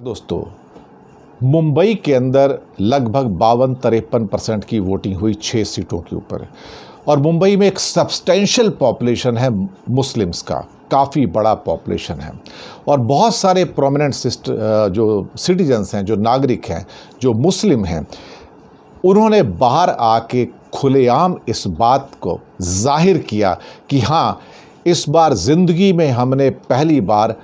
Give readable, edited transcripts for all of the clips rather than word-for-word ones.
दोस्तों, मुंबई के अंदर लगभग 52-53% की वोटिंग हुई 6 सीटों के ऊपर। और मुंबई में एक सब्सटेंशियल पॉपुलेशन है मुस्लिम्स का, काफ़ी बड़ा पॉपुलेशन है। और बहुत सारे प्रोमिनेंट जो सिटीजन्स हैं, जो नागरिक हैं, जो मुस्लिम हैं, उन्होंने बाहर आके खुलेआम इस बात को जाहिर किया कि हाँ, इस बार ज़िंदगी में हमने पहली बार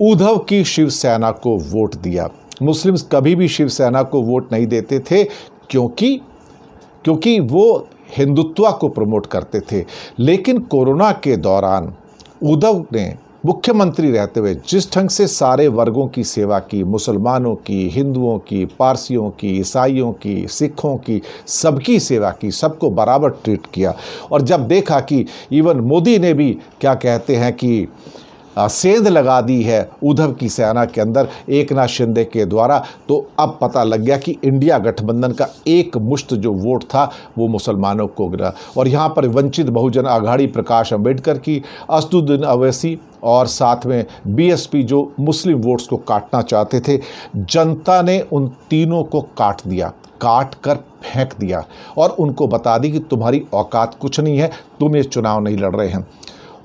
उद्धव की शिवसेना को वोट दिया। मुस्लिम्स कभी भी शिवसेना को वोट नहीं देते थे क्योंकि वो हिंदुत्व को प्रमोट करते थे। लेकिन कोरोना के दौरान उद्धव ने मुख्यमंत्री रहते हुए जिस ढंग से सारे वर्गों की सेवा की, मुसलमानों की, हिंदुओं की, पारसियों की, ईसाइयों की, सिखों की, सबकी सेवा की, सबको बराबर ट्रीट किया। और जब देखा कि इवन मोदी ने भी क्या कहते हैं कि सेंध लगा दी है उद्धव की सेना के अंदर एकनाथ शिंदे के द्वारा, तो अब पता लग गया कि इंडिया गठबंधन का एक मुश्त जो वोट था वो मुसलमानों को गिरा। और यहाँ पर वंचित बहुजन आघाड़ी प्रकाश अंबेडकर की, असदुद्दीन अवैसी और साथ में बीएसपी जो मुस्लिम वोट्स को काटना चाहते थे, जनता ने उन तीनों को काट दिया, काट कर फेंक दिया और उनको बता दी कि तुम्हारी औकात कुछ नहीं है, तुम ये चुनाव नहीं लड़ रहे हैं।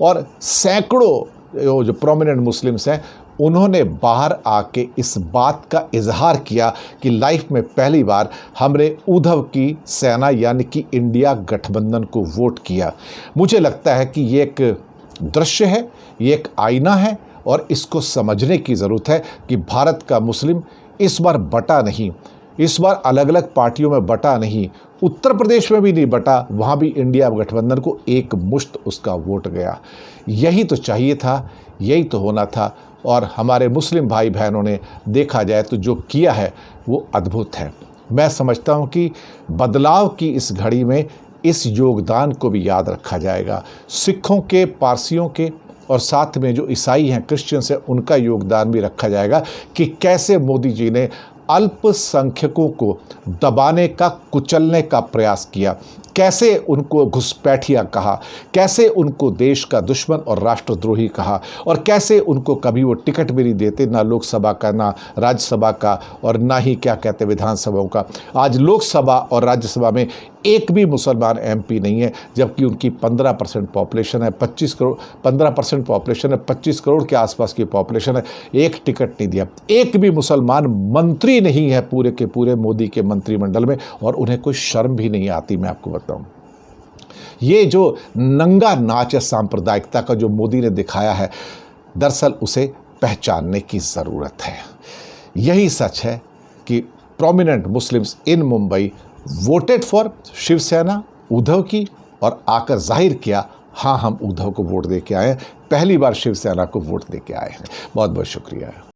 और सैकड़ों जो प्रोमिनेंट मुस्लिम्स हैं, उन्होंने बाहर आके इस बात का इजहार किया कि लाइफ में पहली बार हमने उद्धव की सेना यानी कि इंडिया गठबंधन को वोट किया। मुझे लगता है कि ये एक दृश्य है, ये एक आईना है और इसको समझने की ज़रूरत है कि भारत का मुस्लिम इस बार बटा नहीं, इस बार अलग अलग पार्टियों में बटा नहीं, उत्तर प्रदेश में भी नहीं बटा, वहाँ भी इंडिया गठबंधन को एक मुश्त उसका वोट गया। यही तो चाहिए था, यही तो होना था। और हमारे मुस्लिम भाई बहनों ने देखा जाए तो जो किया है वो अद्भुत है। मैं समझता हूँ कि बदलाव की इस घड़ी में इस योगदान को भी याद रखा जाएगा, सिखों के, पारसियों के और साथ में जो ईसाई हैं, क्रिश्चियंस हैं, उनका योगदान भी रखा जाएगा कि कैसे मोदी जी ने अल्पसंख्यकों को दबाने का, कुचलने का प्रयास किया, कैसे उनको घुसपैठिया कहा, कैसे उनको देश का दुश्मन और राष्ट्रद्रोही कहा, और कैसे उनको कभी वो टिकट भी नहीं देते, ना लोकसभा का, ना राज्यसभा का, और ना ही क्या कहते विधानसभाओं का। आज लोकसभा और राज्यसभा में एक भी मुसलमान एमपी नहीं है, जबकि उनकी 15% पॉपुलेशन है, 25 करोड़ 15% पॉपुलेशन है, 25 करोड़ के आसपास की पॉपुलेशन है। एक टिकट नहीं दिया, एक भी मुसलमान मंत्री नहीं है पूरे के पूरे मोदी के मंत्रिमंडल में, और उन्हें कोई शर्म भी नहीं आती। मैं आपको बताऊं, ये जो नंगा नाच है सांप्रदायिकता का जो मोदी ने दिखाया है, दरअसल उसे पहचानने की ज़रूरत है। यही सच है कि prominent Muslims in Mumbai voted for Shivsena, Uddhav की, और आकर जाहिर किया हाँ, हम उद्धव को वोट दे के आए हैं, पहली बार शिवसेना को वोट दे के आए हैं। बहुत बहुत शुक्रिया।